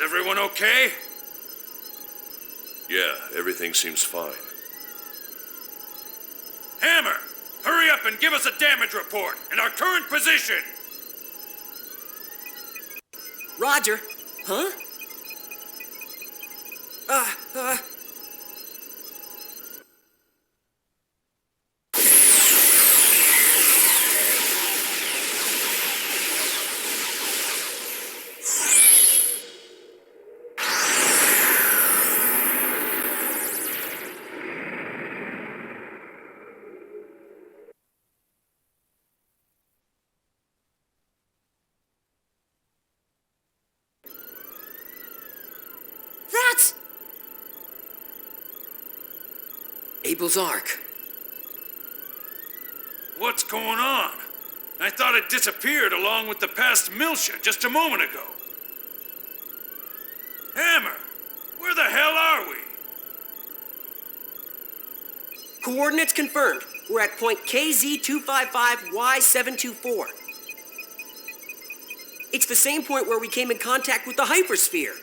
Is everyone okay? Yeah, everything seems fine. Hammer, hurry up and give us a damage report and our current position! Roger. Huh? That's Abel's Ark. What's going on? I thought it disappeared along with the past Milsha just a moment ago. Hammer, where the hell are we? Coordinates confirmed. We're at point KZ255Y724. It's the same point where we came in contact with the hypersphere.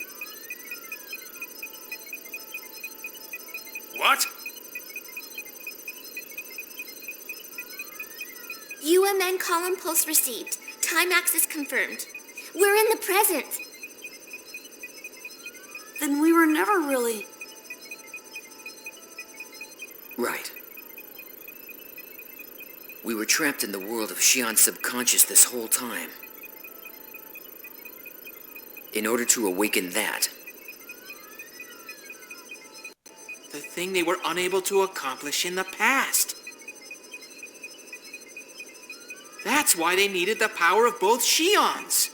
What? UMN column pulse received. Time axis confirmed. We're in the present. Then we were never really... Right. We were trapped in the world of Shion's subconscious this whole time. In order to awaken that, the thing they were unable to accomplish in the past. That's why they needed the power of both Shions.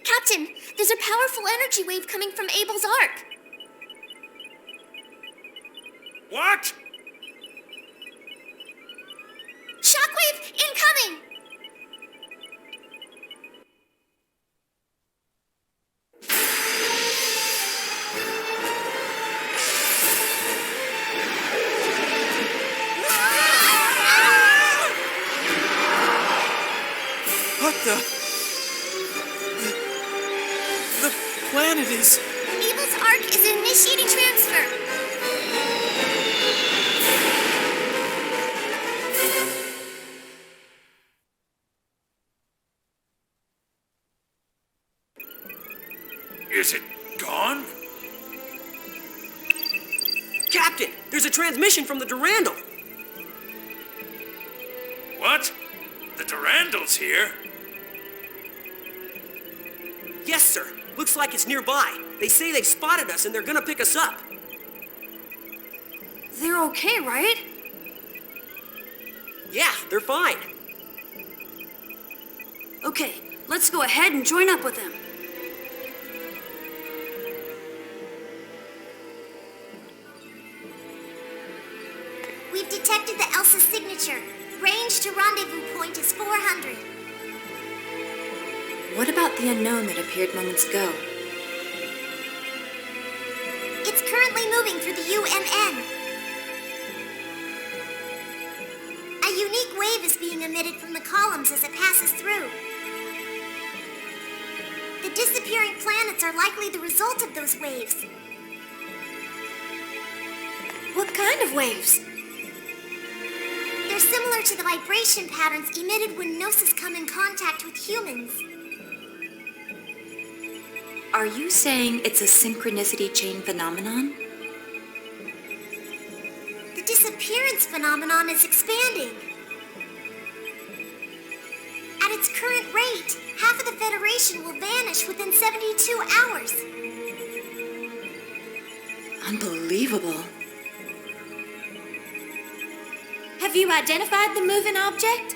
Captain, there's a powerful energy wave coming from Abel's Ark. What? Shockwave incoming! What the planet is... Abel's Ark is initiating transfer. Is it gone? Captain, there's a transmission from the Durandal. What? The Durandal's here? Yes, sir. Looks like it's nearby. They say they've spotted us and they're gonna pick us up. They're okay, right? Yeah, they're fine. Okay, let's go ahead and join up with them. We've detected the Elsa signature. Range to rendezvous point is 400. What about the unknown that appeared moments ago? It's currently moving through the UMN. A unique wave is being emitted from the columns as it passes through. The disappearing planets are likely the result of those waves. What kind of waves? They're similar to the vibration patterns emitted when Gnosis come in contact with humans. Are you saying it's a synchronicity chain phenomenon? The disappearance phenomenon is expanding. At its current rate, half of the Federation will vanish within 72 hours. Unbelievable. Have you identified the moving object?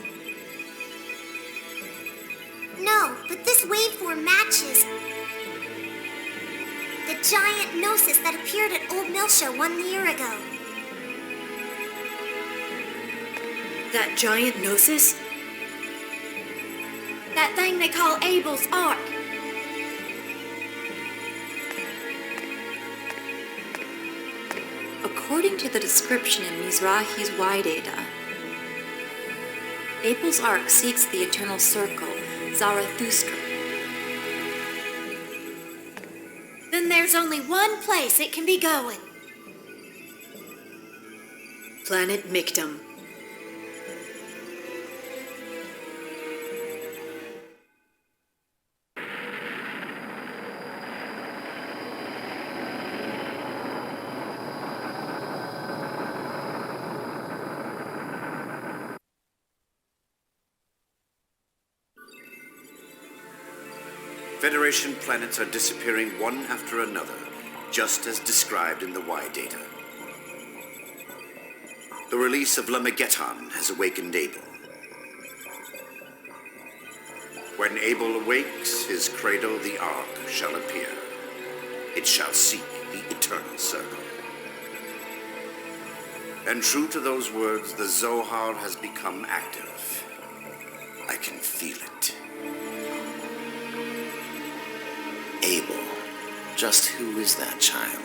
No, but this waveform matches the giant Gnosis that appeared at Old Milsha 1 year ago. That giant Gnosis? That thing they call Abel's Ark. According to the description in Mizrahi's Y data, Abel's Ark seeks the eternal circle, Zarathustra, Then there's only one place it can be going. Planet Michtam. Federation planets are disappearing one after another, just as described in the Y data. The release of Lemmigeton has awakened Abel. When Abel awakes, his cradle, the Ark, shall appear. It shall seek the eternal circle. And true to those words, the Zohar has become active. I can feel it. Abel. Just who is that child?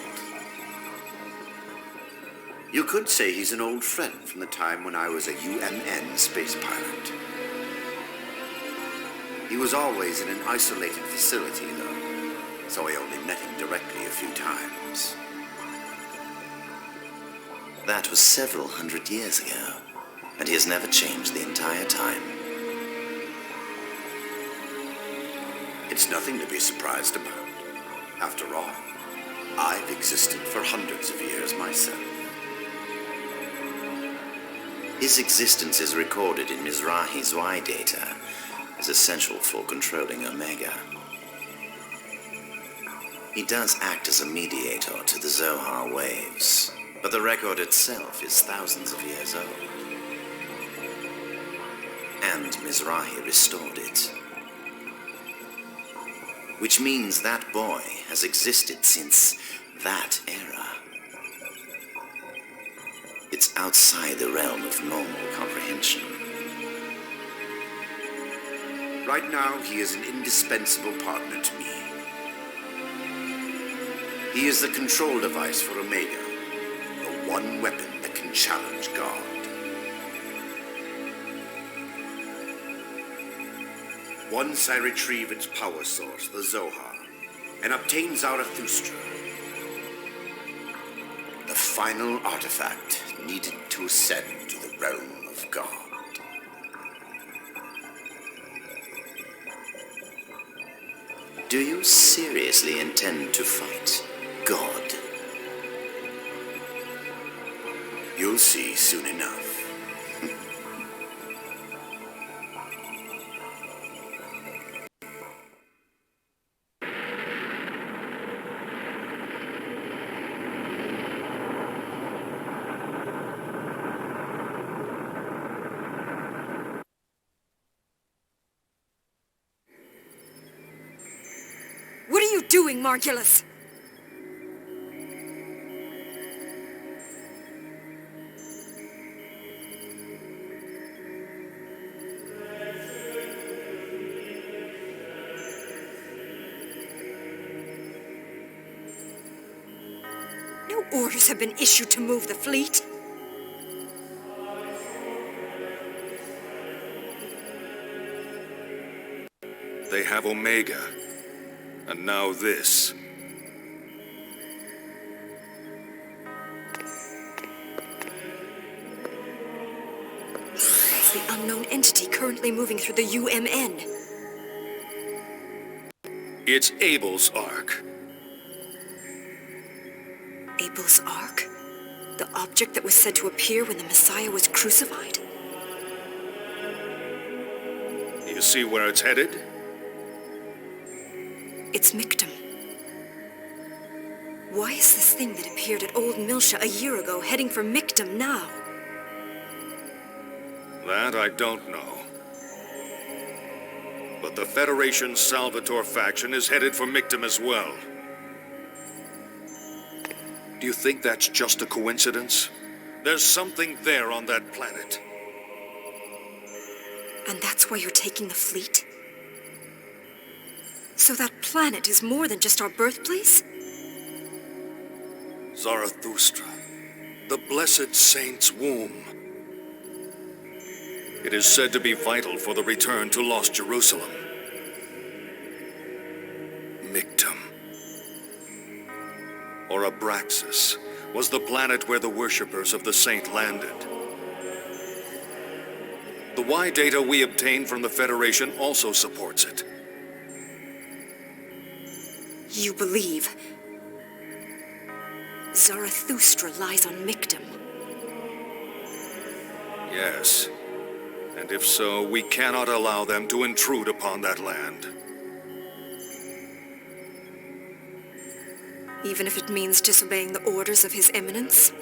You could say he's an old friend from the time when I was a UMN space pilot. He was always in an isolated facility, though, so I only met him directly a few times. That was several hundred years ago, and he has never changed the entire time. It's nothing to be surprised about. After all, I've existed for hundreds of years myself. His existence is recorded in Mizrahi's Y data as essential for controlling Omega. He does act as a mediator to the Zohar waves, but the record itself is thousands of years old. And Mizrahi restored it. Which means that boy has existed since that era. It's outside the realm of normal comprehension. Right now, he is an indispensable partner to me. He is the control device for Omega, the one weapon that can challenge God. Once I retrieve its power source, the Zohar, and obtain Zarathustra, the final artifact needed to ascend to the realm of God. Do you seriously intend to fight God? You'll see soon enough. What are you doing, Margulis? No orders have been issued to move the fleet. They have Omega. And now this. It's the unknown entity currently moving through the UMN. It's Abel's Ark. Abel's Ark? The object that was said to appear when the Messiah was crucified? You see where it's headed? It's Michtam. Why is this thing that appeared at Old Milsha a year ago heading for Michtam now? That I don't know. But the Federation's Salvatore faction is headed for Michtam as well. Do you think that's just a coincidence? There's something there on that planet. And that's why you're taking the fleet? So that planet is more than just our birthplace? Zarathustra, the blessed saint's womb. It is said to be vital for the return to Lost Jerusalem. Michtam. or Abraxas, was the planet where the worshippers of the saint landed. The Y data we obtained from the Federation also supports it. You believe Zarathustra lies on Michtam? Yes. And if so, we cannot allow them to intrude upon that land. Even if it means disobeying the orders of His Eminence?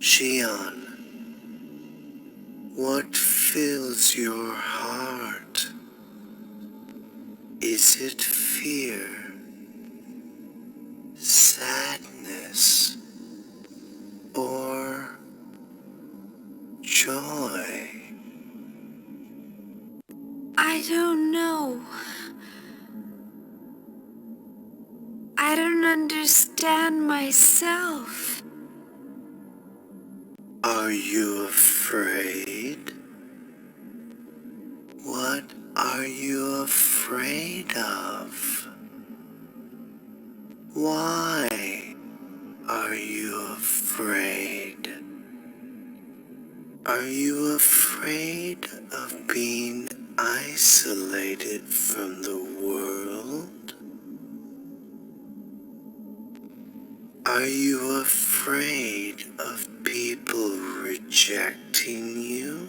Shion, what fills your heart? Is it fear? Sadness? Or joy? I don't know. I don't understand myself. Are you afraid? What are you afraid of? Why are you afraid? Are you afraid of being isolated from the world? Are you afraid of people rejecting you?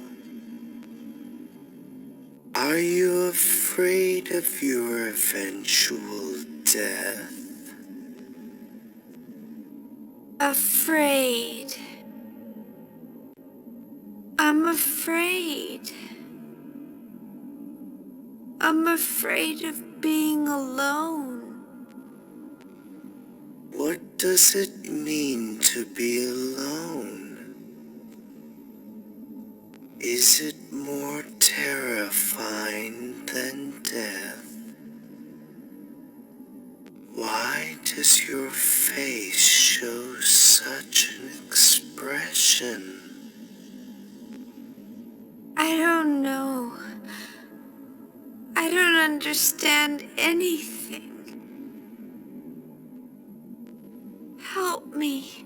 Are you afraid of your eventual death? Afraid. I'm afraid. I'm afraid of being alone. What does it mean to be alone? Is it more terrifying than death? Why does your face show such an expression? I don't know. I don't understand anything. Help me.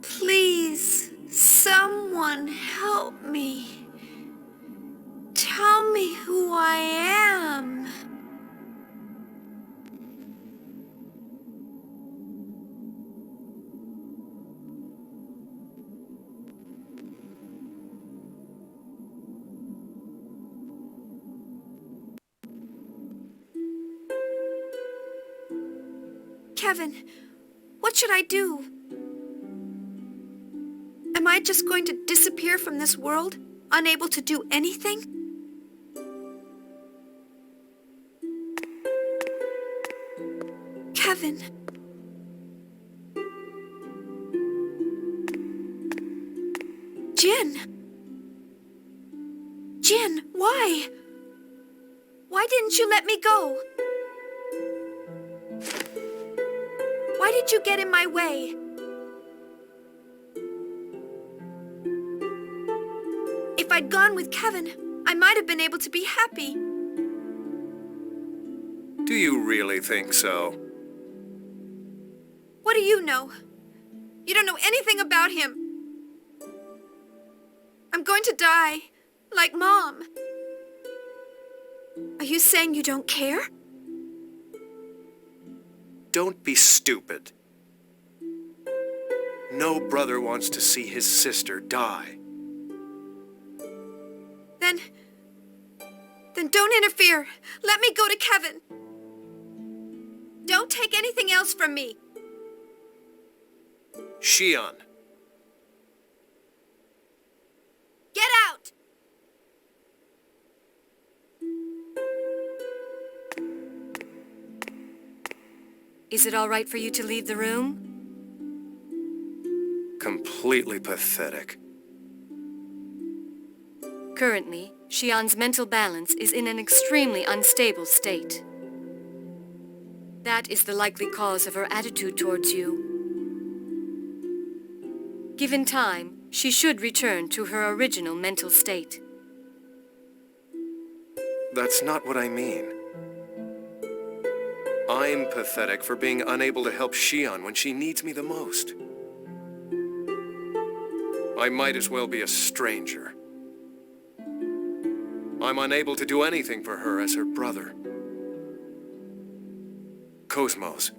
Please, someone help me. Tell me who I am. Kevin, what should I do? Am I just going to disappear from this world, unable to do anything? Kevin. Jin. Jin, why? Why didn't you let me go? Why did you get in my way? If I'd gone with Kevin, I might have been able to be happy. Do you really think so? What do you know? You don't know anything about him. I'm going to die, like Mom. Are you saying you don't care? Don't be stupid. No brother wants to see his sister die. Then don't interfere. Let me go to Kevin. Don't take anything else from me. Shion. Get out! Is it all right for you to leave the room? Completely pathetic. Currently, Shion's mental balance is in an extremely unstable state. That is the likely cause of her attitude towards you. Given time, she should return to her original mental state. That's not what I mean. I'm pathetic for being unable to help Shion when she needs me the most. I might as well be a stranger. I'm unable to do anything for her as her brother. KOS-MOS,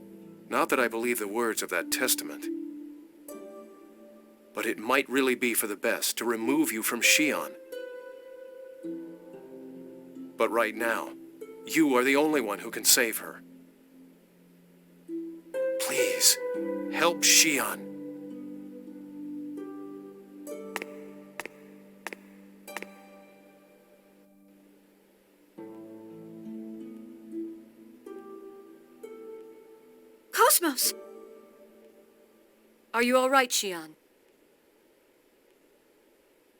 not that I believe the words of that testament, but it might really be for the best to remove you from Shion. But right now, you are the only one who can save her. Please, help Shion. KOS-MOS! Are you all right, Shion?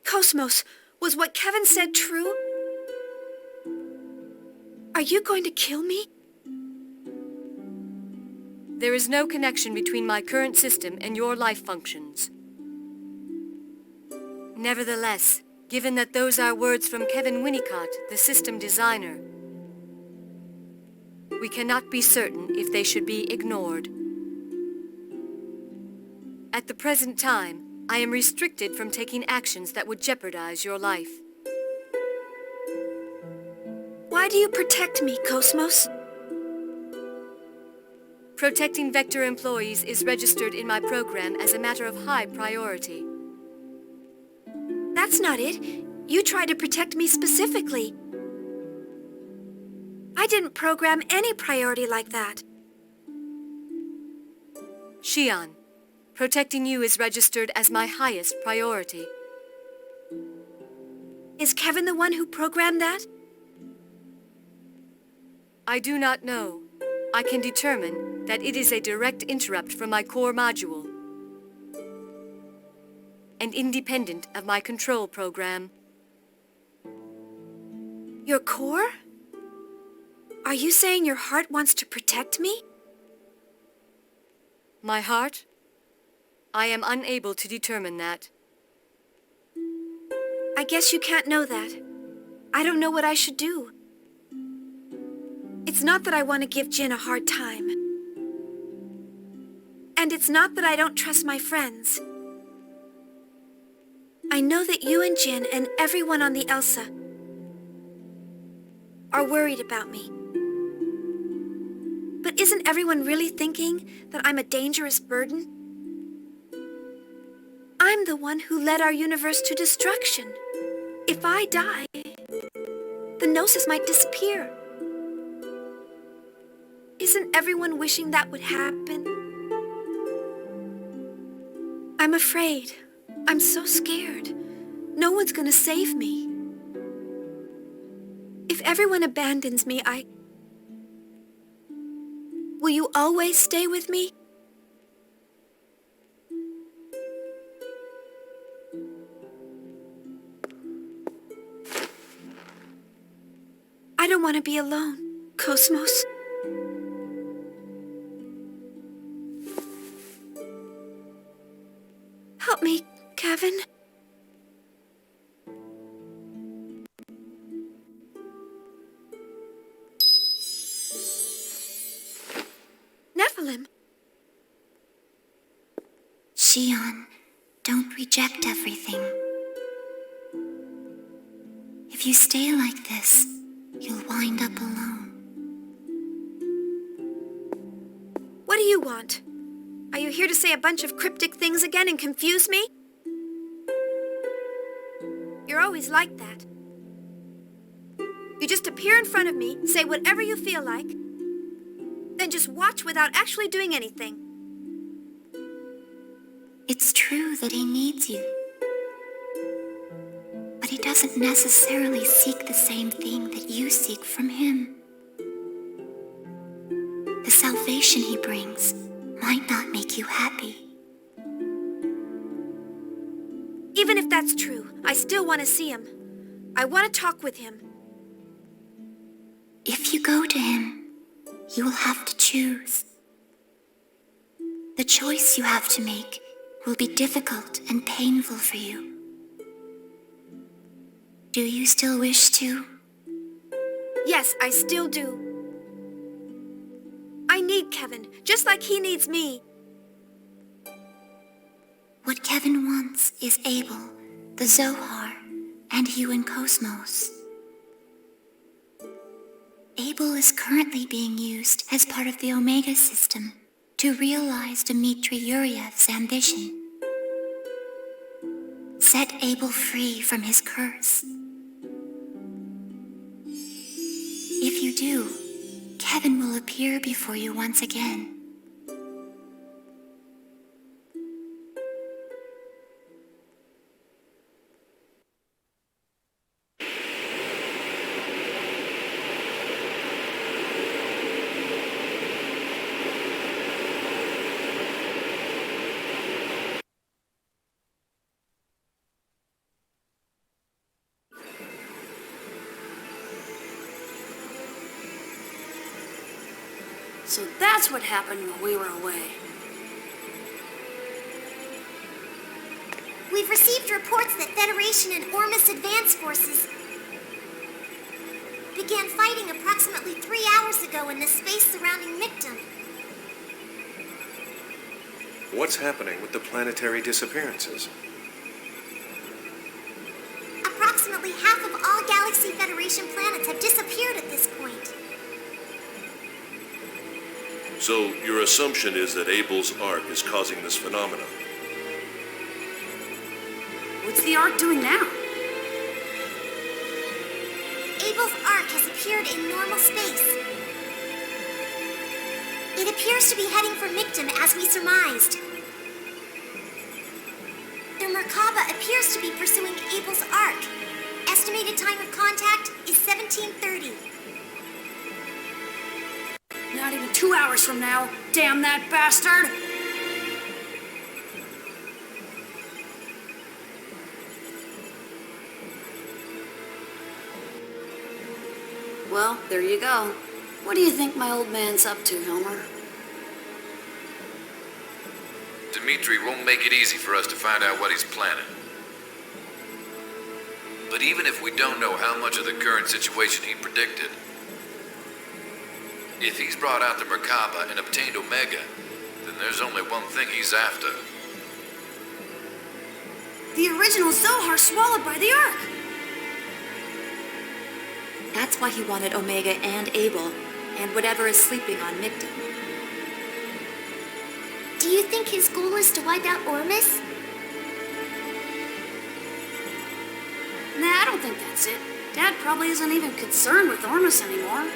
KOS-MOS, was what Kevin said true? Are you going to kill me? There is no connection between my current system and your life functions. Nevertheless, given that those are words from Kevin Winnicot, the system designer, we cannot be certain if they should be ignored. At the present time, I am restricted from taking actions that would jeopardize your life. Why do you protect me, KOS-MOS? Protecting Vector employees is registered in my program as a matter of high priority. That's not it. You tried to protect me specifically. I didn't program any priority like that. Shion, protecting you is registered as my highest priority. Is Kevin the one who programmed that? I do not know. I can determine that it is a direct interrupt from my core module and independent of my control program. Your core? Are you saying your heart wants to protect me? My heart? I am unable to determine that. I guess you can't know that. I don't know what I should do. It's not that I want to give Jin a hard time. And it's not that I don't trust my friends. I know that you and Jin and everyone on the Elsa are worried about me. But isn't everyone really thinking that I'm a dangerous burden? I'm the one who led our universe to destruction. If I die, the Gnosis might disappear. Isn't everyone wishing that would happen? I'm afraid. I'm so scared. No one's gonna save me. If everyone abandons me, Will you always stay with me? I don't want to be alone, KOS-MOS. Help me, Kevin. Nephilim. Shion, don't reject everything. If you stay like this, you'll wind up alone. What do you want? Are you here to say a bunch of cryptic things again and confuse me? You're always like that. You just appear in front of me, say whatever you feel like, then just watch without actually doing anything. It's true that he needs you. But he doesn't necessarily seek the same thing that you seek from him. The salvation he brings might not make you happy. Even if that's true, I still want to see him. I want to talk with him. If you go to him, you will have to choose. The choice you have to make will be difficult and painful for you. Do you still wish to? Yes, I still do. I need Kevin, just like he needs me. What Kevin wants is Abel, the Zohar, and you and KOS-MOS. Abel is currently being used as part of the Omega system to realize Dmitry Yuryev's ambition. Set Abel free from his curse. If you do, Kevin will appear before you once again. So that's what happened while we were away. We've received reports that Federation and Ormus advance forces began fighting approximately 3 hours ago in the space surrounding Michtam. What's happening with the planetary disappearances? Approximately half of all Galaxy Federation planets have disappeared at this point. So your assumption is that Abel's arc is causing this phenomenon? What's the Ark doing now? Abel's arc has appeared in normal space. It appears to be heading for Michtam as we surmised. The Merkaba appears to be pursuing Abel's arc. Estimated time of contact is 1730. Not even 2 hours from now. Damn that bastard! Well, there you go. What do you think my old man's up to, Helmer? Dmitry won't make it easy for us to find out what he's planning. But even if we don't know how much of the current situation he predicted, if he's brought out the Merkaba and obtained Omega, then there's only one thing he's after. The original Zohar swallowed by the Ark! That's why he wanted Omega and Abel, and whatever is sleeping on Michtam. Do you think his goal is to wipe out Ormus? Nah, I don't think that's it. Dad probably isn't even concerned with Ormus anymore.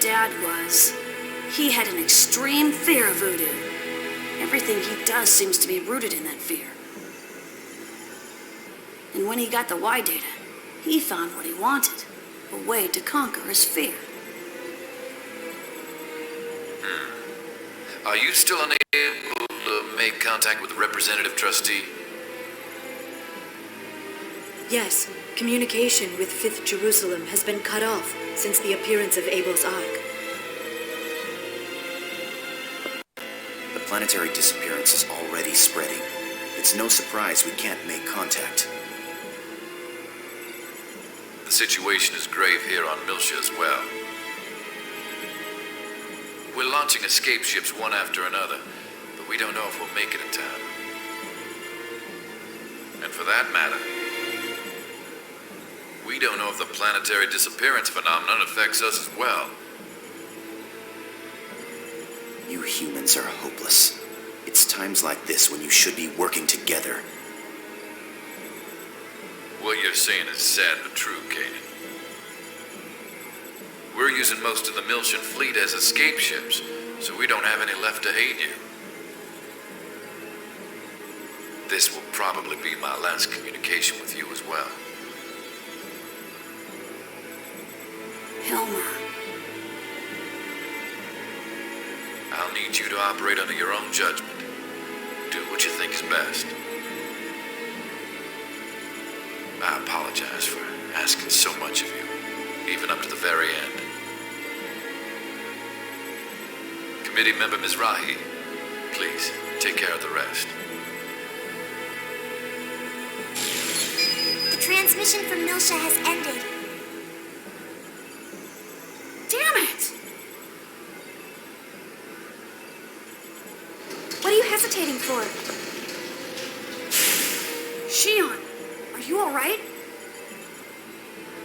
Dad was. He had an extreme fear of voodoo. Everything he does seems to be rooted in that fear. And when he got the Y data, he found what he wanted, a way to conquer his fear. Are you still unable to make contact with the representative trustee? Yes, communication with 5th Jerusalem has been cut off since the appearance of Abel's arc. The planetary disappearance is already spreading. It's no surprise we can't make contact. The situation is grave here on Miltia as well. We're launching escape ships one after another, but we don't know if we'll make it in time. And for that matter, we don't know if the planetary disappearance phenomenon affects us as well. You humans are hopeless. It's times like this when you should be working together. What you're saying is sad but true, Kanan. We're using most of the Miltian fleet as escape ships, so we don't have any left to aid you. This will probably be my last communication with you as well. Helmer. I'll need you to operate under your own judgment. Do what you think is best. I apologize for asking so much of you, even up to the very end. Committee member Mizrahi. Please, take care of the rest. The transmission from Milsha has ended. Damn it! What are you hesitating for? Shion, are you all right?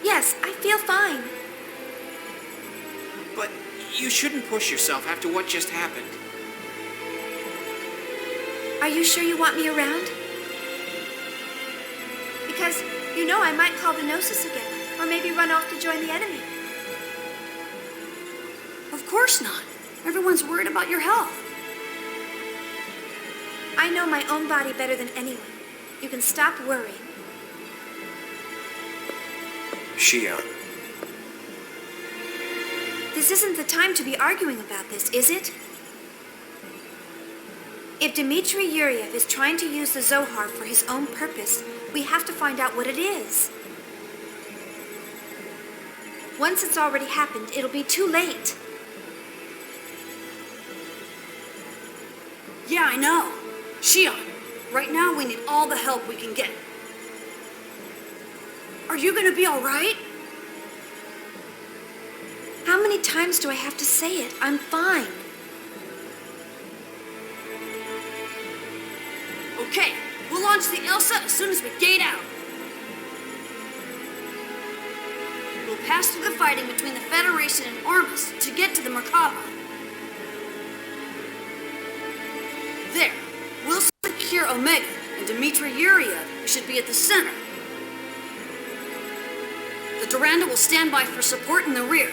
Yes, I feel fine. But you shouldn't push yourself after what just happened. Are you sure you want me around? Because, you know, I might call the Gnosis again, or maybe run off to join the enemy. Of course not. Everyone's worried about your health. I know my own body better than anyone. You can stop worrying. Shion. This isn't the time to be arguing about this, is it? If Dmitry Yuriev is trying to use the Zohar for his own purpose, we have to find out what it is. Once it's already happened, it'll be too late. Yeah, I know. Shion, right now we need all the help we can get. Are you gonna be all right? How many times do I have to say it? I'm fine. Okay, we'll launch the Elsa as soon as we gate out. We'll pass through the fighting between the Federation and Ormus to get to the Merkaba. There, we'll secure Omega, and Dmitry Yuriev should be at the center. The Duranda will stand by for support in the rear.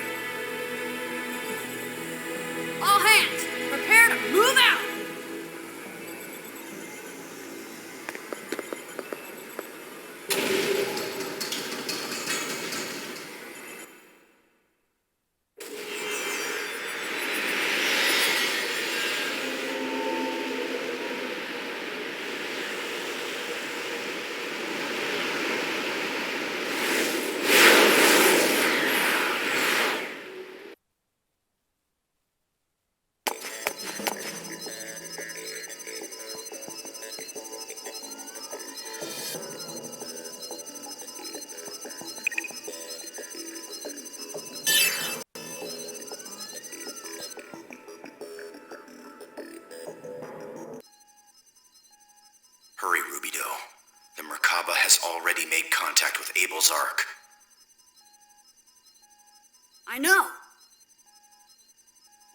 All hands, prepare to move out! Hurry, Rubido. The Merkaba has already made contact with Abel's Ark. I know.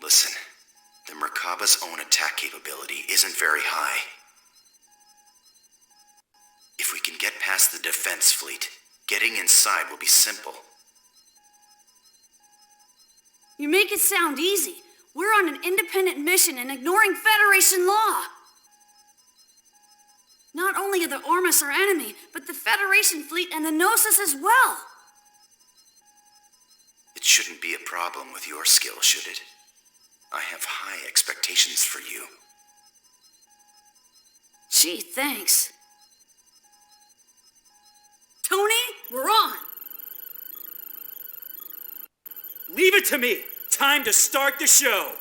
Listen, the Merkaba's own attack capability isn't very high. If we can get past the defense fleet, getting inside will be simple. You make it sound easy. We're on an independent mission and ignoring Federation law. Not only are the Ormus our enemy, but the Federation fleet and the Gnosis as well. It shouldn't be a problem with your skill, should it? I have high expectations for you. Gee, thanks. Tony, we're on! Leave it to me! Time to start the show!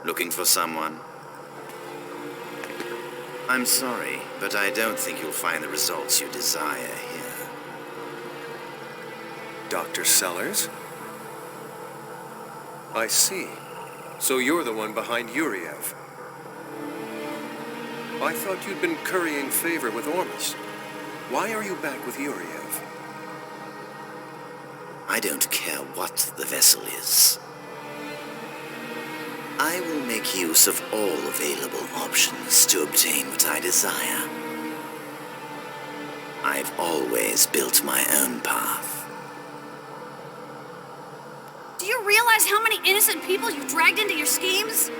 Looking for someone? I'm sorry, but I don't think you'll find the results you desire here. Dr. Sellers? I see. So you're the one behind Yuriev. I thought you'd been currying favor with Ormus. Why are you back with Yuriev? I don't care what the vessel is. I will make use of all available options to obtain what I desire. I've always built my own path. Do you realize how many innocent people you've dragged into your schemes?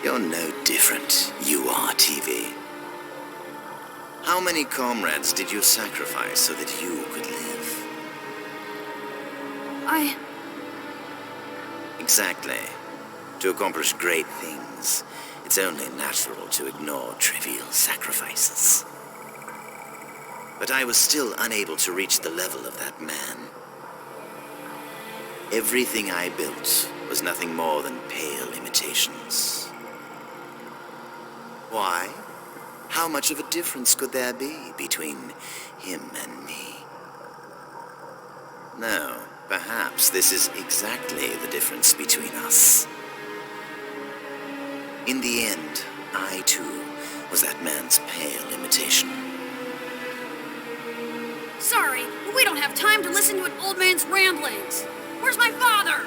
You're no different, URTV. How many comrades did you sacrifice so that you could live? Exactly. To accomplish great things, it's only natural to ignore trivial sacrifices. But I was still unable to reach the level of that man. Everything I built was nothing more than pale imitations. Why? How much of a difference could there be between him and me? No, perhaps this is exactly the difference between us. In the end, I too was that man's pale imitation. Sorry, but we don't have time to listen to an old man's ramblings. Where's my father?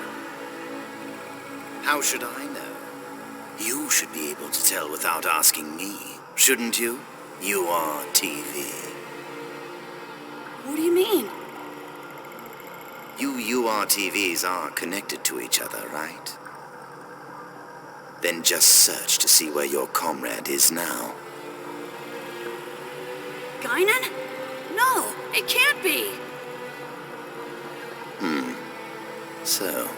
How should I know? You should be able to tell without asking me, shouldn't you? URTV. What do you mean? You URTVs are connected to each other, right? Then just search to see where your comrade is now. Gaignun? No, it can't be. So,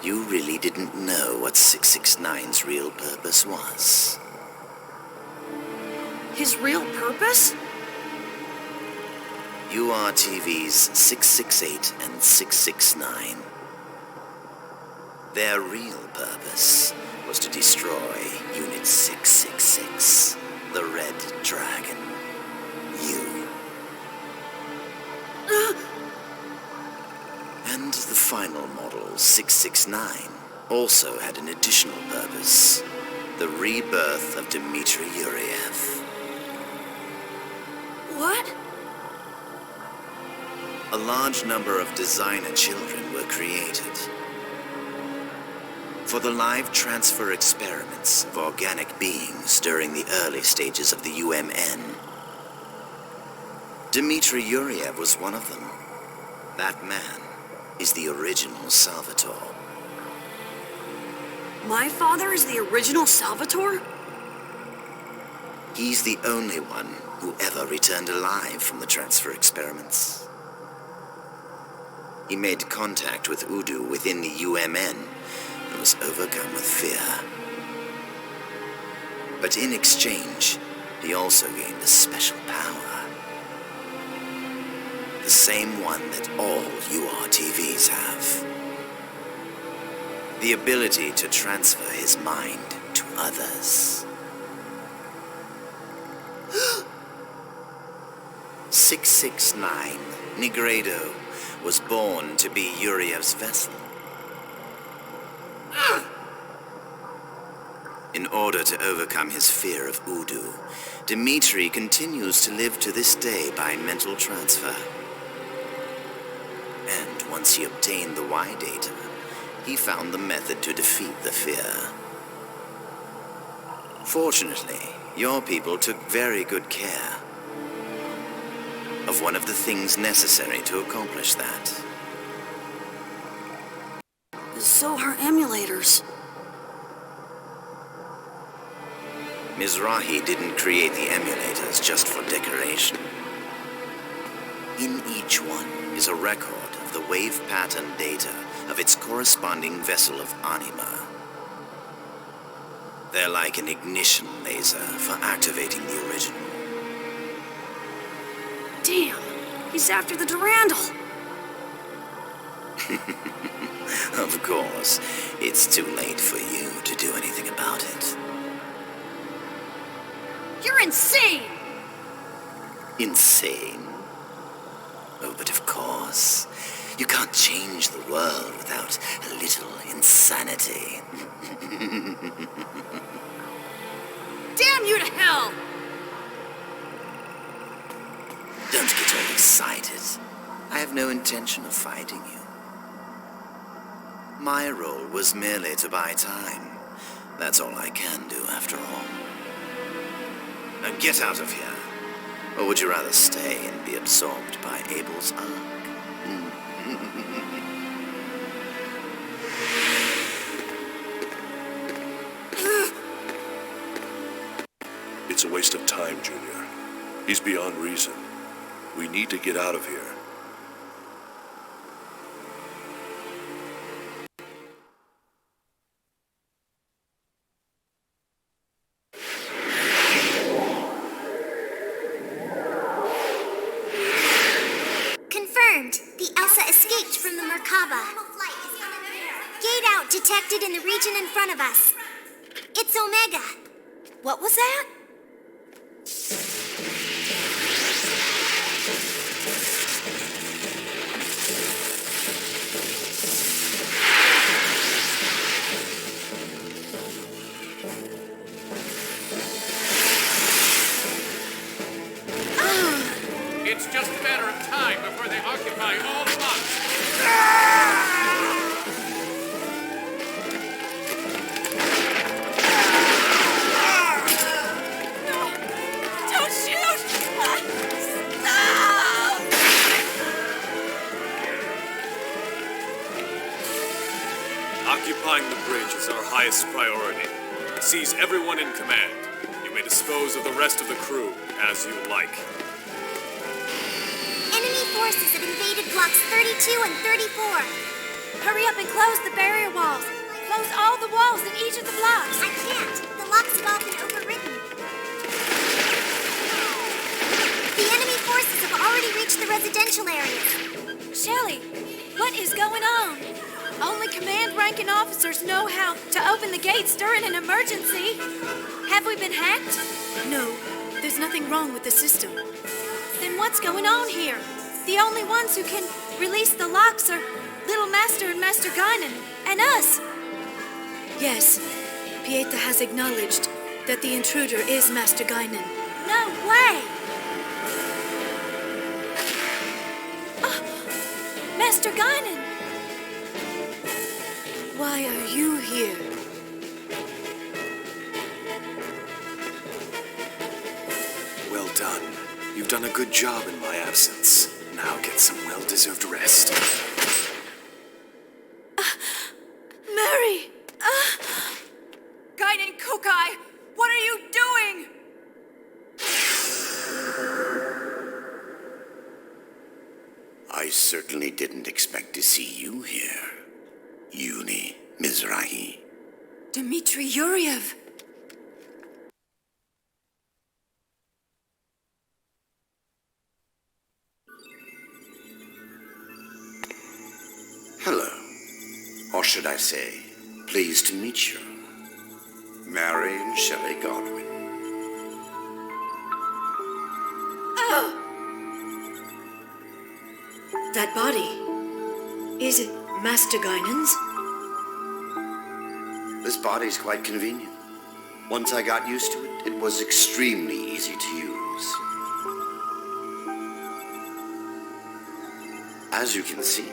you really didn't know what 669's real purpose was? His real purpose? URTV's 668 and 669. Their real purpose was to destroy Unit 666, the Red Dragon. You. And the final model, 669, also had an additional purpose. The rebirth of Dmitry Yuriev. What? A large number of designer children were created for the live transfer experiments of organic beings during the early stages of the UMN. Dmitry Yuriev was one of them. That man is the original Salvatore. My father is the original Salvatore? He's the only one who ever returned alive from the transfer experiments. He made contact with Udu within the UMN and was overcome with fear. But in exchange, he also gained a special power. The same one that all URTVs have. The ability to transfer his mind to others. 669, Negredo, was born to be Yuriev's vessel. In order to overcome his fear of Udu, Dmitry continues to live to this day by mental transfer. And once he obtained the Y data, he found the method to defeat the fear. Fortunately, your people took very good care of one of the things necessary to accomplish that. The Zohar emulators. Mizrahi didn't create the emulators just for decoration. In each one is a record of the wave pattern data of its corresponding vessel of anima. They're like an ignition laser for activating the original. Damn, he's after the Durandal. Of course, it's too late for you to do anything about it. You're insane! Insane? Oh, but of course. You can't change the world without a little insanity. Damn you to hell! Don't get all excited. I have no intention of fighting you. My role was merely to buy time. That's all I can do, after all. Now get out of here. Or would you rather stay and be absorbed by Abel's arc? It's a waste of time, Junior. He's beyond reason. We need to get out of here. Confirmed. The Elsa escaped from the Merkaba. Gate out detected in the region in front of us. It's Omega. What was that? It's just a matter of time before they occupy all the lots. Don't shoot! Stop! Occupying the bridge is our highest priority. Seize everyone in command. You may dispose of the rest of the crew as you like. Enemy forces have invaded blocks 32 and 34. Hurry up and close the barrier walls. Close all the walls in each of the blocks. I can't. The locks have all been overridden. The enemy forces have already reached the residential areas. Shelly, what is going on? Only command-ranking officers know how to open the gates during an emergency. Have we been hacked? No, there's nothing wrong with the system. Then what's going on here? The only ones who can release the locks are Little Master and Master Gaignun, and us. Yes, Pieta has acknowledged that the intruder is Master Gaignun. No way! Oh, Master Gaignun! Why are you here? Well done. You've done a good job in my absence. Now get some well-deserved rest. Mary! Gaignun Kukai, what are you doing? I certainly didn't expect to see you here, Uni Mizrahi. Dmitri Yuriev! Hello. Or should I say, pleased to meet you. Mary and Shelley Godwin. Oh! That body. Is it Master Gaignun's? This body's quite convenient. Once I got used to it, it was extremely easy to use. As you can see,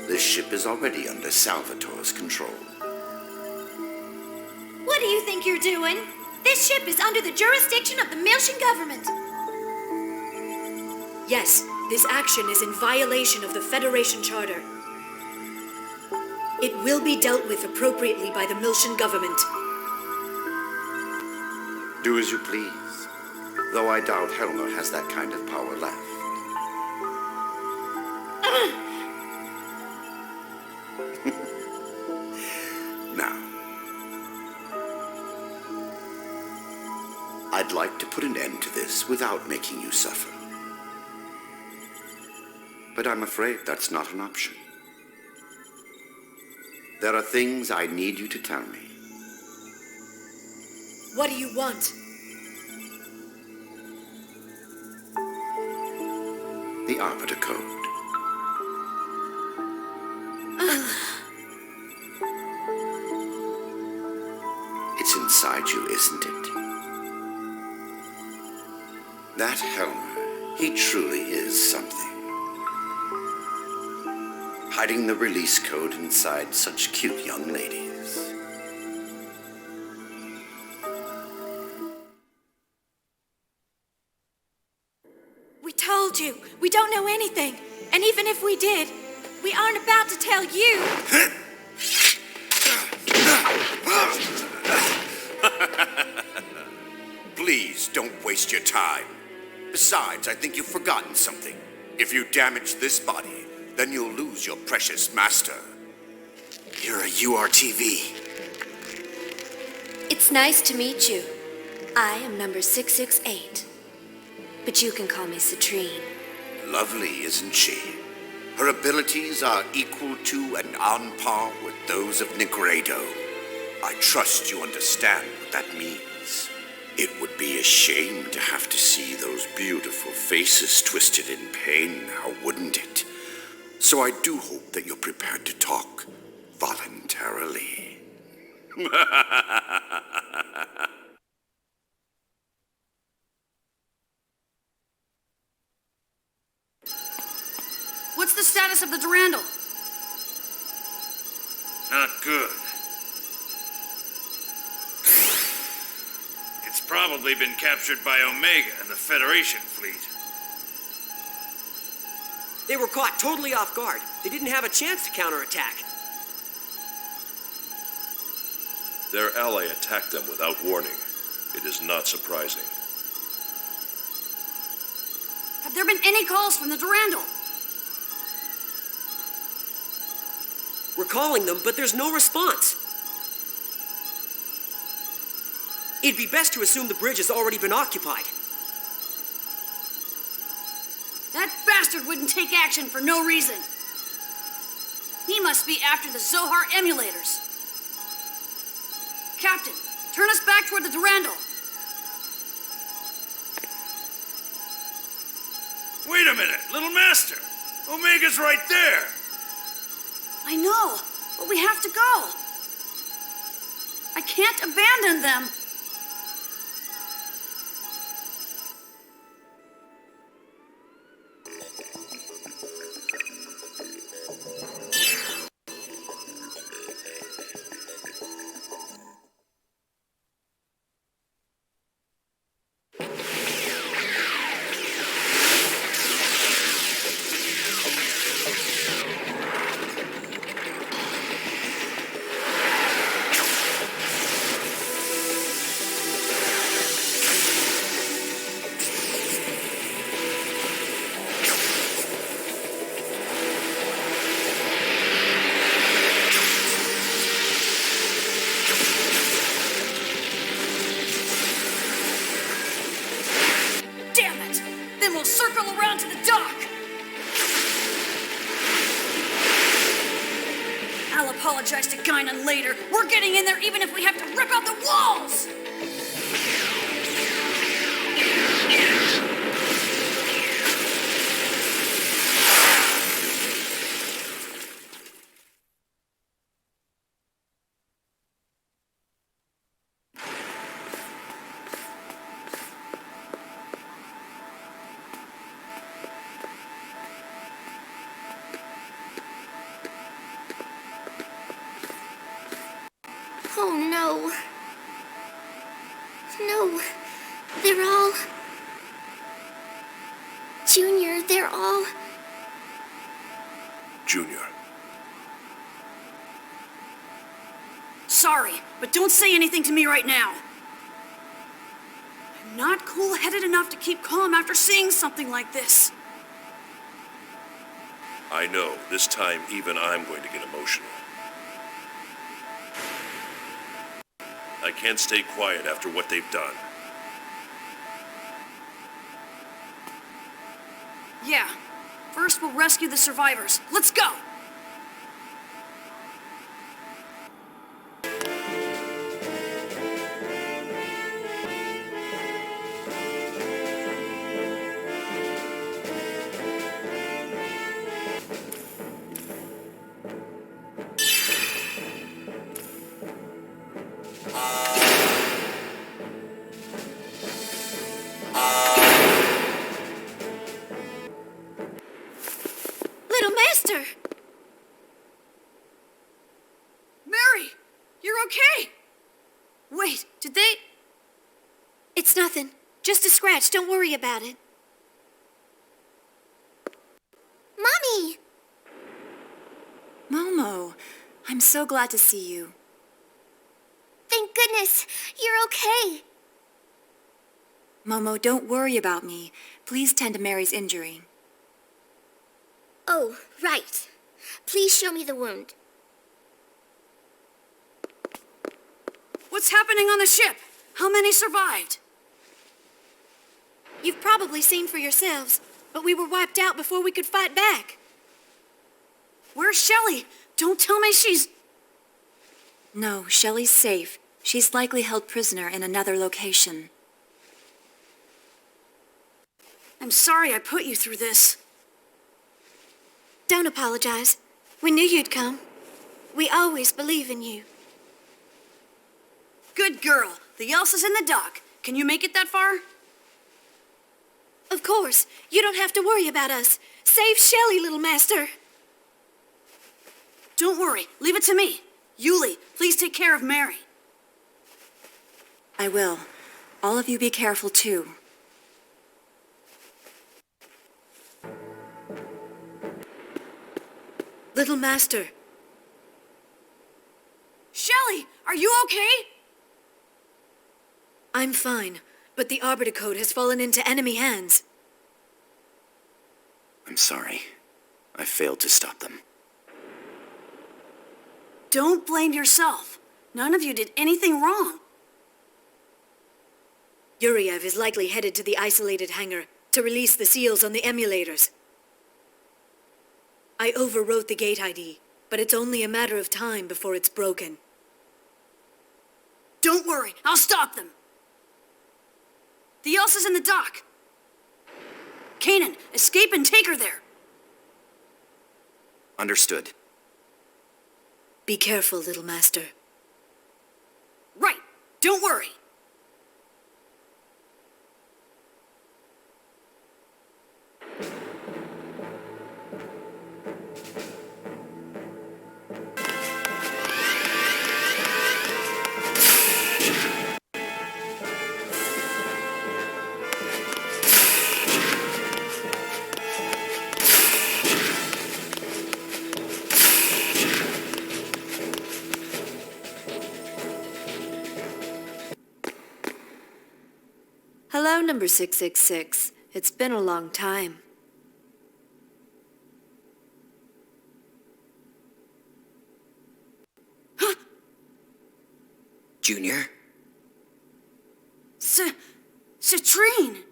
this ship is already under Salvatore's control. What do you think you're doing? This ship is under the jurisdiction of the Miltian government. Yes, this action is in violation of the Federation Charter. It will be dealt with appropriately by the Miltian government. Do as you please, though I doubt Helmer has that kind of power left. Now, I'd like to put an end to this without making you suffer. But I'm afraid that's not an option. There are things I need you to tell me. What do you want? The Arbiter Code. It's inside you, isn't it? That Helmer, he truly is something. Hiding the release code inside such cute young ladies. We told you. We don't know anything. And even if we did, we aren't about to tell you. Please don't waste your time. Besides, I think you've forgotten something. If you damage this body, then you'll lose your precious master. You're a URTV. It's nice to meet you. I am number 668. But you can call me Citrine. Lovely, isn't she? Her abilities are equal to and on par with those of Negredo. I trust you understand what that means. It would be a shame to have to see those beautiful faces twisted in pain now, wouldn't it? So I do hope that you're prepared to talk voluntarily. What's the status of the Durandal? Not good. It's probably been captured by Omega and the Federation fleet. They were caught totally off guard. They didn't have a chance to counterattack. Their ally attacked them without warning. It is not surprising. Have there been any calls from the Durandal? We're calling them, but there's no response. It'd be best to assume the bridge has already been occupied. That bastard wouldn't take action for no reason. He must be after the Zohar emulators. Captain, turn us back toward the Durandal. Wait a minute, little master! Omega's right there! I know, but we have to go. I can't abandon them. Circle around to the dock! I'll apologize to Gaignun later. We're getting in there even if we have to rip out the walls! Oh no. No. They're all... Junior, they're all... Junior. Sorry, but don't say anything to me right now. I'm not cool-headed enough to keep calm after seeing something like this. I know, this time even I'm going to get emotional. I can't stay quiet after what they've done. Yeah. First, we'll rescue the survivors. Let's go! Little Master! Mary! You're okay! Wait, did they... It's nothing. Just a scratch. Don't worry about it. Mommy! Momo, I'm so glad to see you. Thank goodness, you're okay. Momo, don't worry about me. Please tend to Mary's injury. Oh, right. Please show me the wound. What's happening on the ship? How many survived? You've probably seen for yourselves, but we were wiped out before we could fight back. Where's Shelley? Don't tell me she's... No, Shelley's safe. She's likely held prisoner in another location. I'm sorry I put you through this. Don't apologize. We knew you'd come. We always believe in you. Good girl. The Elsa's in the dock. Can you make it that far? Of course. You don't have to worry about us. Save Shelley, little master. Don't worry. Leave it to me. Yuli, please take care of Mary. I will. All of you be careful too. Little Master. Shelley, are you okay? I'm fine, but the Arbiter Code has fallen into enemy hands. I'm sorry. I failed to stop them. Don't blame yourself. None of you did anything wrong. Yuriev is likely headed to the isolated hangar to release the seals on the emulators. I overwrote the gate ID, but it's only a matter of time before it's broken. Don't worry, I'll stop them. The Elsa's in the dock. Kanan, escape and take her there. Understood. Be careful, little master. Right, don't worry. Hello, number 666. It's been a long time. Junior? Citrine!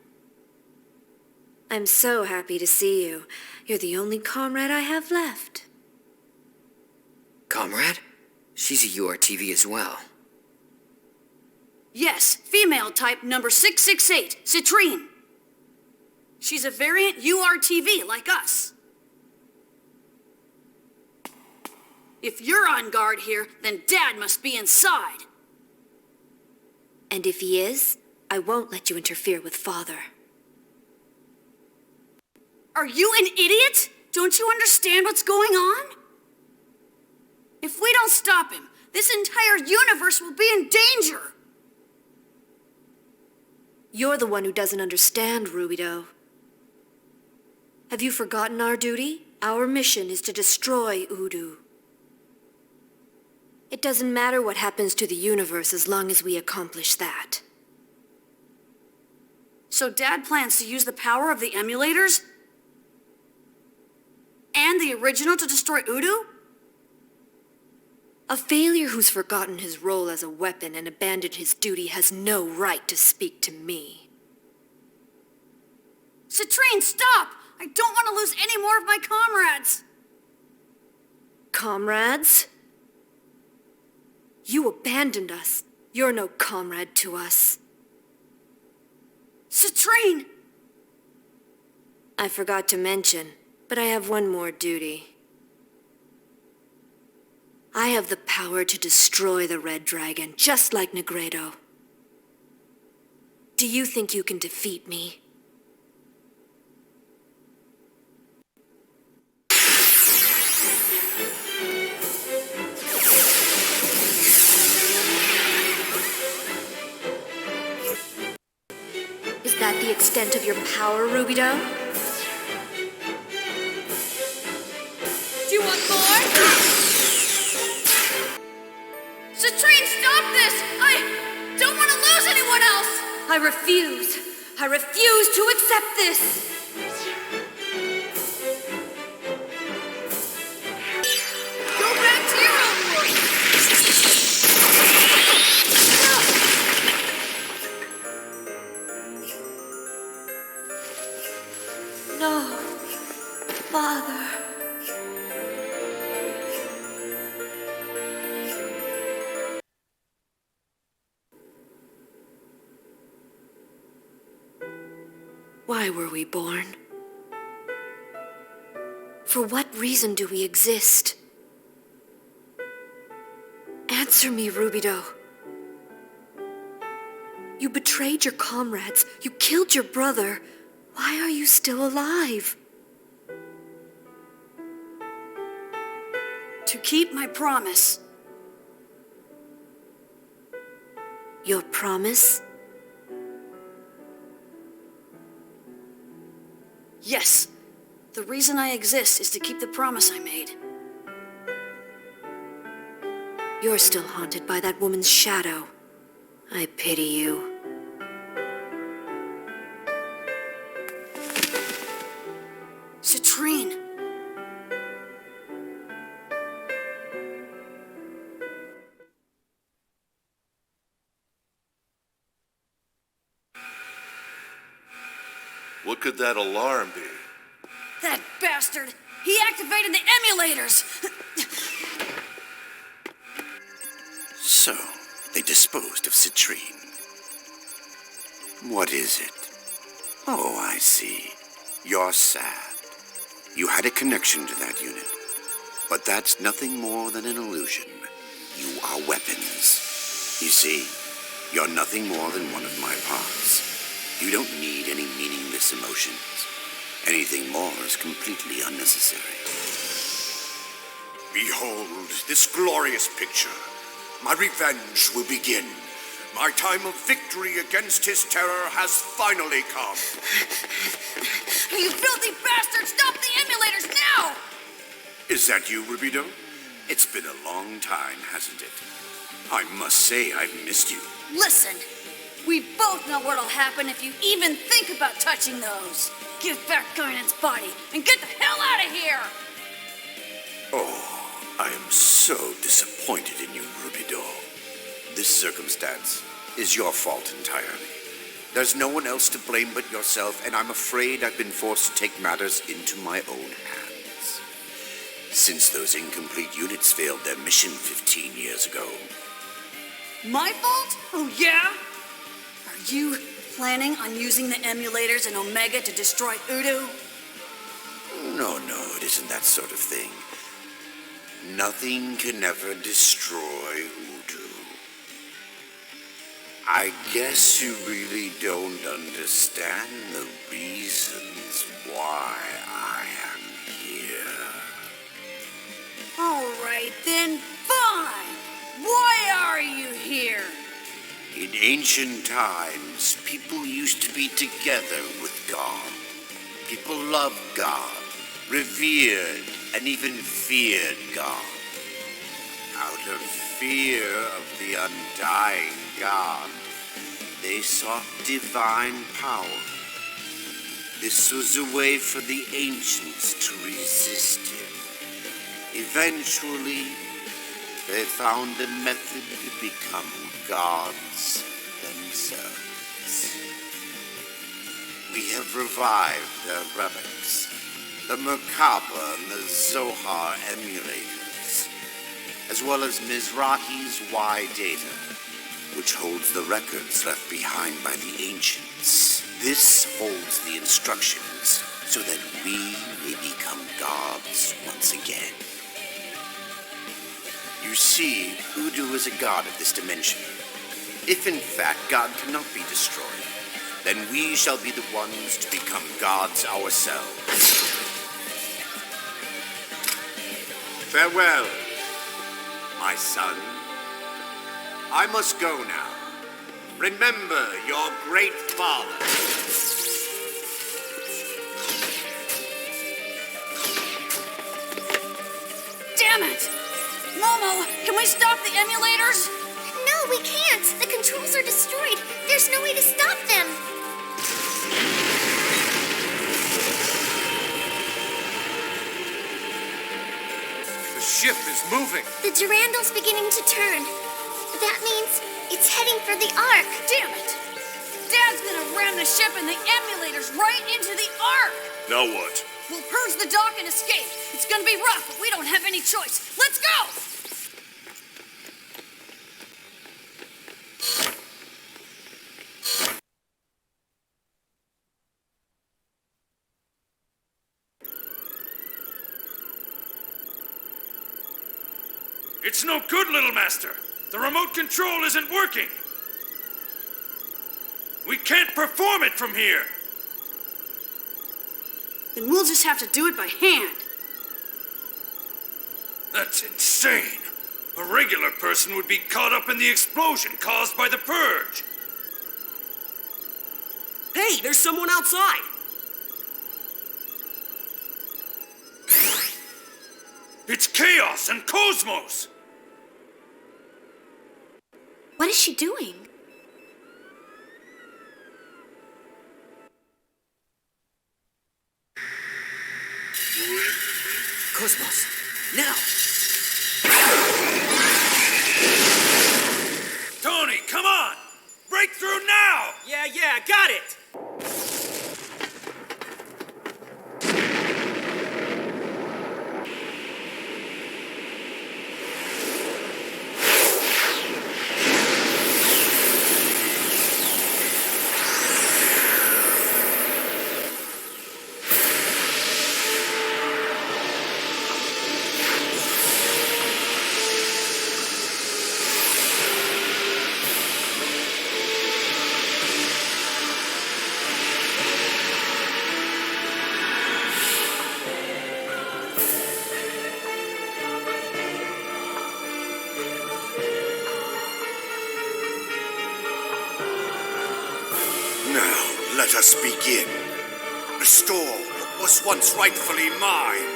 I'm so happy to see you. You're the only comrade I have left. Comrade? She's a URTV as well. Yes, female type number 668, Citrine. She's a variant URTV like us. If you're on guard here, then Dad must be inside. And if he is, I won't let you interfere with Father. Are you an idiot? Don't you understand what's going on? If we don't stop him, this entire universe will be in danger. You're the one who doesn't understand, Rubido. Have you forgotten our duty? Our mission is to destroy Udu. It doesn't matter what happens to the universe as long as we accomplish that. So Dad plans to use the power of the emulators? And the original to destroy Udu? A failure who's forgotten his role as a weapon and abandoned his duty has no right to speak to me. Citrine, stop! I don't want to lose any more of my comrades! Comrades? You abandoned us. You're no comrade to us. Citrine! I forgot to mention, but I have one more duty. I have the power to destroy the Red Dragon, just like Negredo. Do you think you can defeat me? Is that the extent of your power, Rubido? Do you want more? Citrine, stop this! I don't want to lose anyone else! I refuse. I refuse to accept this. Go back to your own world! No, Father. Why were we born? For what reason do we exist? Answer me, Rubido. You betrayed your comrades. You killed your brother. Why are you still alive? To keep my promise. Your promise? Yes. The reason I exist is to keep the promise I made. You're still haunted by that woman's shadow. I pity you. Citrine. What could that alarm be? That bastard! He activated the emulators! So, they disposed of Citrine. What is it? Oh, I see. You're sad. You had a connection to that unit. But that's nothing more than an illusion. You are weapons. You see, you're nothing more than one of my parts. You don't need any meaningless emotions. Anything more is completely unnecessary. Behold this glorious picture. My revenge will begin. My time of victory against his terror has finally come. You filthy bastard! Stop the emulators now! Is that you, Rubido? It's been a long time, hasn't it? I must say I've missed you. Listen, we both know what'll happen if you even think about touching those. Give back Gainun's body and get the hell out of here! Oh, I am so disappointed in you, Rubido. This circumstance is your fault entirely. There's no one else to blame but yourself, and I'm afraid I've been forced to take matters into my own hands. Since those incomplete units failed their mission 15 years ago. My fault? Oh, yeah? Are you planning on using the emulators in Omega to destroy Udu? No, it isn't that sort of thing. Nothing can ever destroy Udu. I guess you really don't understand the reasons why I am here. All right, then, fine. Why are you here? In ancient times, people used to be together with God. People loved God, revered, and even feared God. Out of fear of the undying God, they sought divine power. This was a way for the ancients to resist him. Eventually, they found a method to become gods themselves. We have revived their relics, the Merkaba and the Zohar emulators, as well as Mizrahi's Y data, which holds the records left behind by the ancients. This holds the instructions so that we may become gods once again. You see, Udu is a god of this dimension. If in fact God cannot be destroyed, then we shall be the ones to become gods ourselves. Farewell, my son. I must go now. Remember your great father. Damn it! Momo, can we stop the emulators? No, we can't. The controls are destroyed. There's no way to stop them. The ship is moving. The Durandal's beginning to turn. That means it's heading for the Ark. Damn it! Dad's gonna ram the ship and the emulators right into the Ark! Now what? We'll purge the dock and escape. It's gonna be rough, but we don't have any choice. Let's go! It's no good, little master. The remote control isn't working. We can't perform it from here. Then we'll just have to do it by hand. That's insane. A regular person would be caught up in the explosion caused by the purge. Hey, there's someone outside. It's Chaos and KOS-MOS. What is she doing? KOS-MOS, now! Tony, come on! Break through now! Yeah, got it! Let us begin. Restore what was once rightfully mine.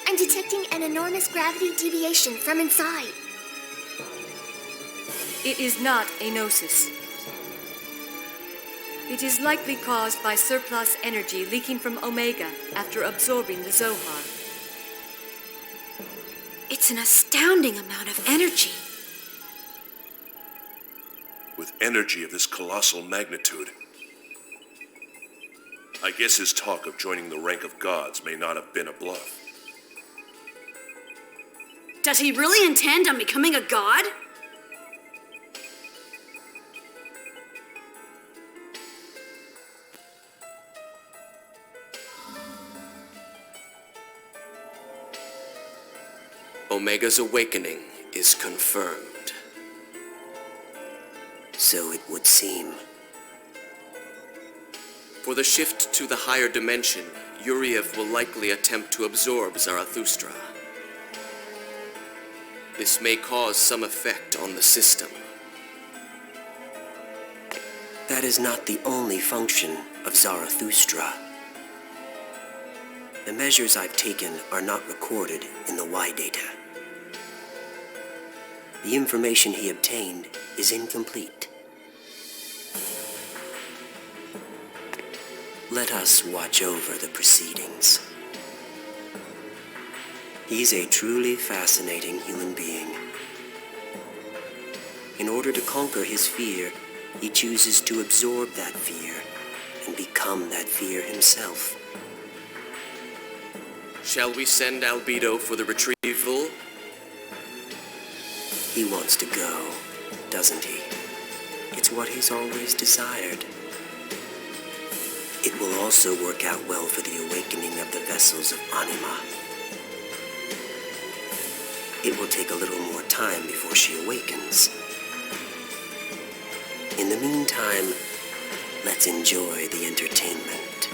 I'm detecting an enormous gravity deviation from inside. It is not a Gnosis. It is likely caused by surplus energy leaking from Omega after absorbing the Zohar. It's an astounding amount of energy. With energy of this colossal magnitude, I guess his talk of joining the rank of gods may not have been a bluff. Does he really intend on becoming a god? Omega's awakening is confirmed. So it would seem. For the shift to the higher dimension, Yuriev will likely attempt to absorb Zarathustra. This may cause some effect on the system. That is not the only function of Zarathustra. The measures I've taken are not recorded in the Y data. The information he obtained is incomplete. Let us watch over the proceedings. He's a truly fascinating human being. In order to conquer his fear, he chooses to absorb that fear and become that fear himself. Shall we send Albedo for the retrieval? He wants to go, doesn't he? It's what he's always desired. It will also work out well for the awakening of the vessels of Anima. It will take a little more time before she awakens. In the meantime, let's enjoy the entertainment.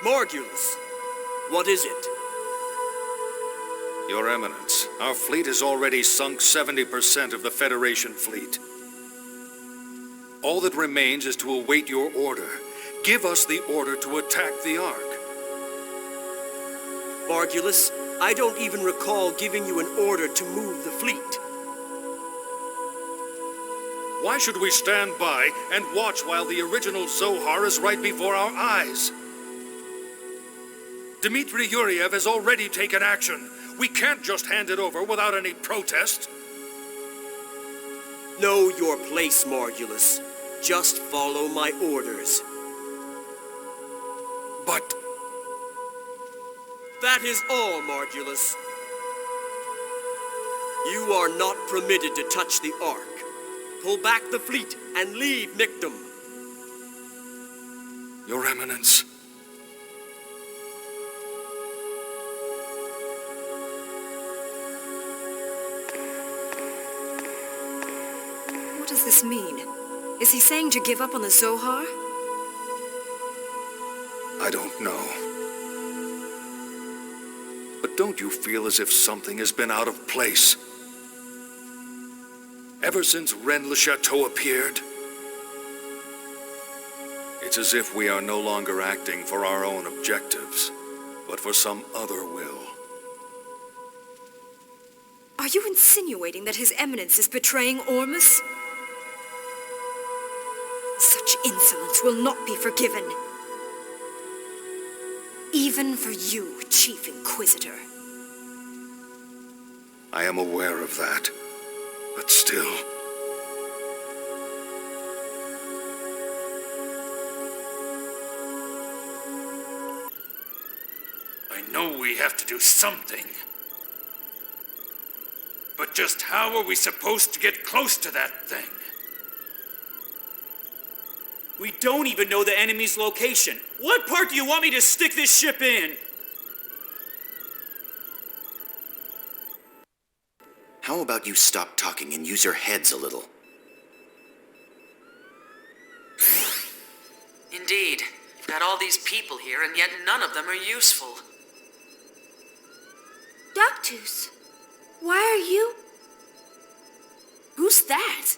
Morgulus, what is it? Your Eminence, our fleet has already sunk 70% of the Federation fleet. All that remains is to await your order. Give us the order to attack the Ark. Morgulus, I don't even recall giving you an order to move the fleet. Why should we stand by and watch while the original Zohar is right before our eyes? Dmitry Yuriev has already taken action. We can't just hand it over without any protest. Know your place, Morgulus. Just follow my orders. But... that is all, Morgulus. You are not permitted to touch the Ark. Pull back the fleet and leave Michtam. Your Eminence. What does this mean? Is he saying to give up on the Zohar? I don't know. But don't you feel as if something has been out of place? Ever since Rennes le Chateau appeared? It's as if we are no longer acting for our own objectives, but for some other will. Are you insinuating that His Eminence is betraying Ormus? Such insolence will not be forgiven. Even for you, Chief Inquisitor. I am aware of that, but still... I know we have to do something. But just how are we supposed to get close to that thing? We don't even know the enemy's location. What part do you want me to stick this ship in? How about you stop talking and use your heads a little? Indeed. You've got all these people here, and yet none of them are useful. Doctus, why are you... Who's that?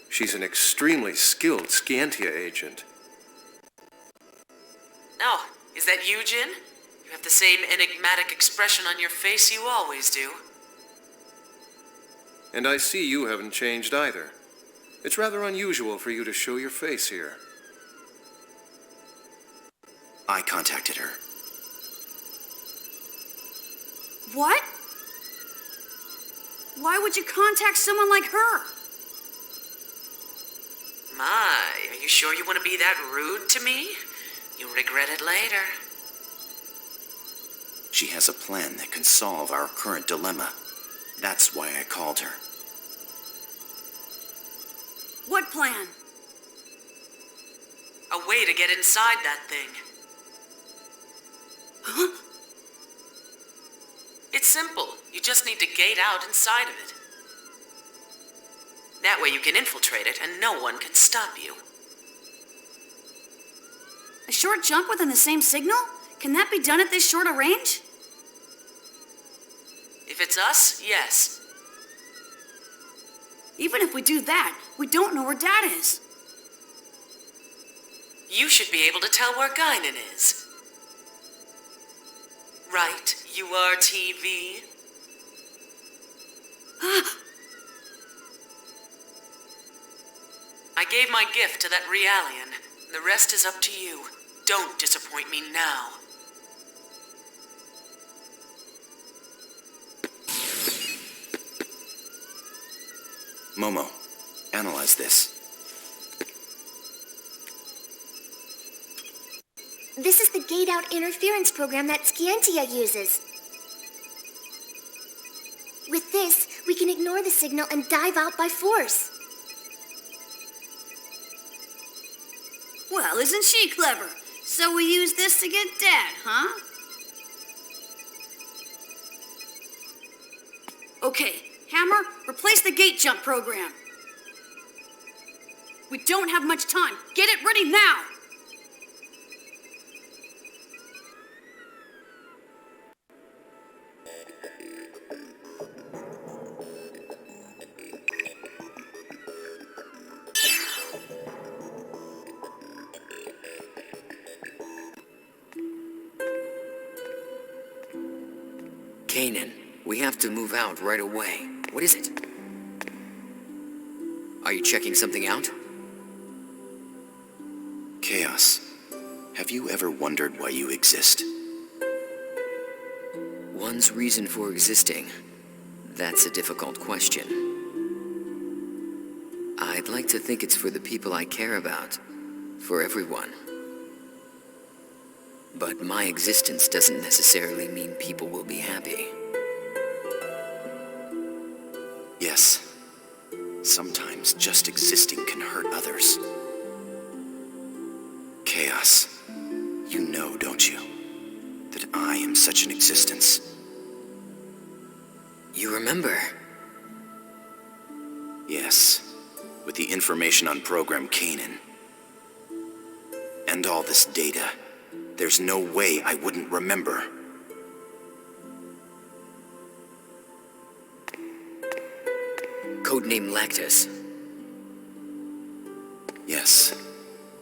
She's an extremely skilled Scantia agent. Oh, is that you, Jin? You have the same enigmatic expression on your face you always do. And I see you haven't changed either. It's rather unusual for you to show your face here. I contacted her. What? Why would you contact someone like her? My, are you sure you want to be that rude to me? You'll regret it later. She has a plan that can solve our current dilemma. That's why I called her. What plan? A way to get inside that thing. Huh? It's simple. You just need to gate out inside of it. That way you can infiltrate it and no one can stop you. A short jump within the same signal? Can that be done at this short a range? If it's us, yes. Even if we do that, we don't know where Dad is. You should be able to tell where Gaignun is. Right, you are TV. I gave my gift to that Realian. The rest is up to you. Don't disappoint me now. Momo, analyze this. This is the gate-out interference program that Scientia uses. With this, we can ignore the signal and dive out by force. Well, isn't she clever? So we use this to get Dad, huh? Okay, Hammer, replace the gate jump program. We don't have much time. Get it ready now! Kanan, we have to move out right away. What is it? Are you checking something out? Chaos, have you ever wondered why you exist? One's reason for existing. That's a difficult question. I'd like to think it's for the people I care about. For everyone. But my existence doesn't necessarily mean people will be happy. Yes. Sometimes just existing can hurt others. Chaos, you know, don't you, that I am such an existence? You remember? Yes, with the information on Program Kanan. And all this data, there's no way I wouldn't remember. Codename Lactus. Yes,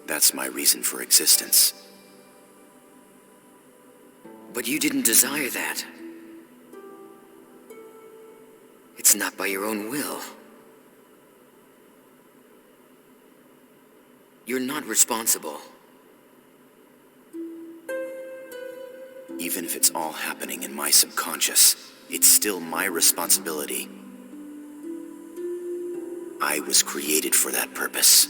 that's my reason for existence. But you didn't desire that. It's not by your own will. You're not responsible. Even if it's all happening in my subconscious, it's still my responsibility. I was created for that purpose.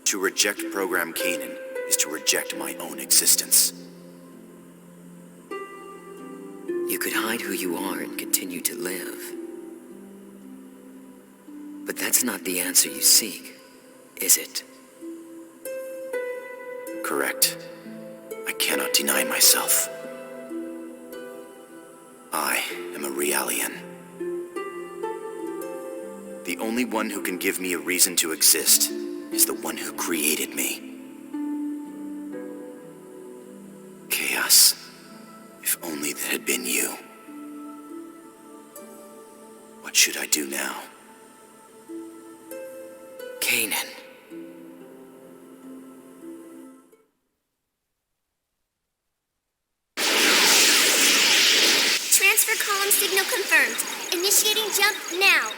To reject Program Kanan is to reject my own existence. You could hide who you are and continue to live. But that's not the answer you seek, is it? Correct. I cannot deny myself. I am a Realian. The only one who can give me a reason to exist is the one who created me. Chaos. If only that had been you. What should I do now? Kanan. Transfer column signal confirmed. Initiating jump now.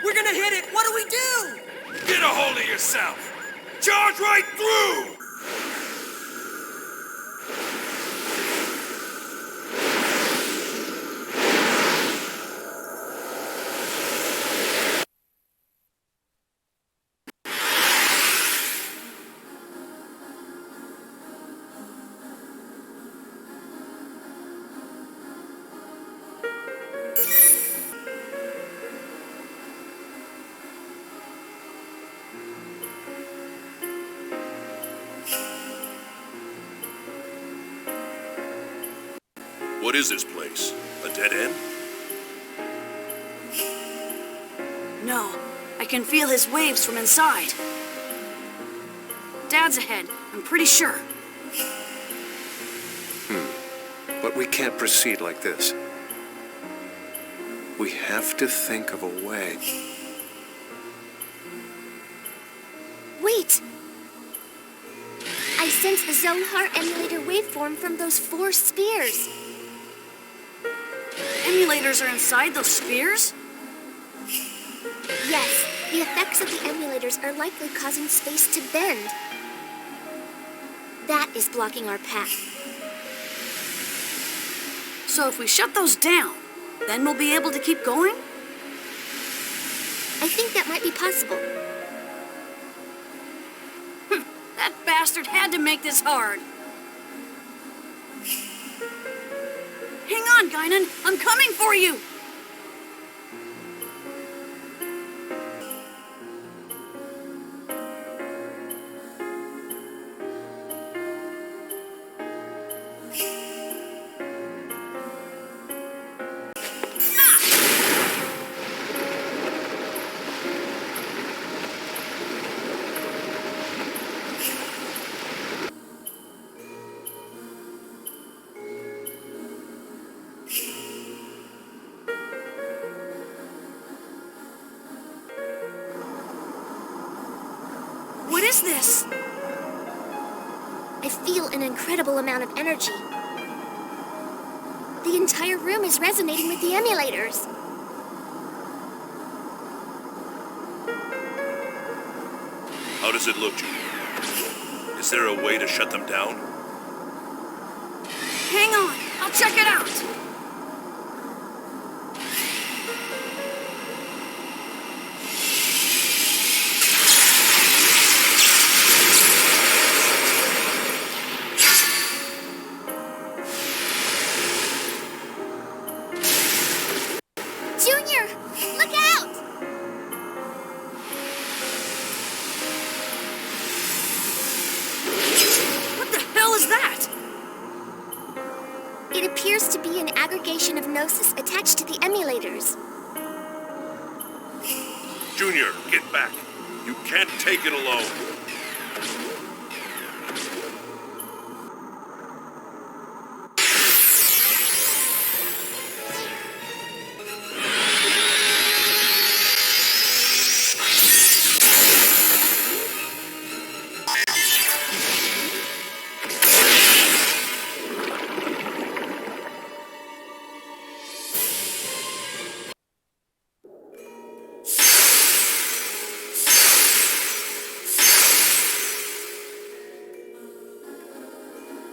We're gonna hit it! What do we do? Get a hold of yourself! Charge right through! What is this place? A dead end? No, I can feel his waves from inside. Dad's ahead, I'm pretty sure. But we can't proceed like this. We have to think of a way. Wait! I sense the Zohar emulator waveform from those 4 spheres. Emulators are inside those spheres? Yes, the effects of the emulators are likely causing space to bend. That is blocking our path. So if we shut those down, then we'll be able to keep going? I think that might be possible. That bastard had to make this hard. Hang on, Gaignun. I'm coming for you! What is this? I feel an incredible amount of energy. The entire room is resonating with the emulators. How does it look, Junior? Is there a way to shut them down? Hang on, I'll check it out! Junior, look out! What the hell is that? It appears to be an aggregation of Gnosis attached to the emulators. Junior, get back. You can't take it alone.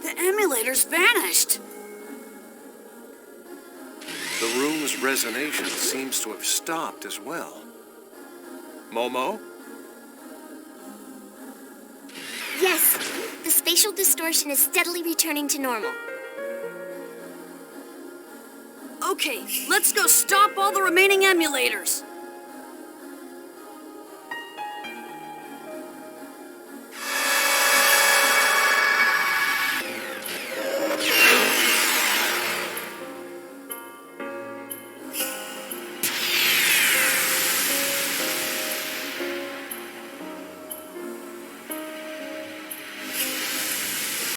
The emulators vanished. The room's resonation seems to have stopped as well. Momo? Yes, the spatial distortion is steadily returning to normal. Okay, let's go stop all the remaining emulators.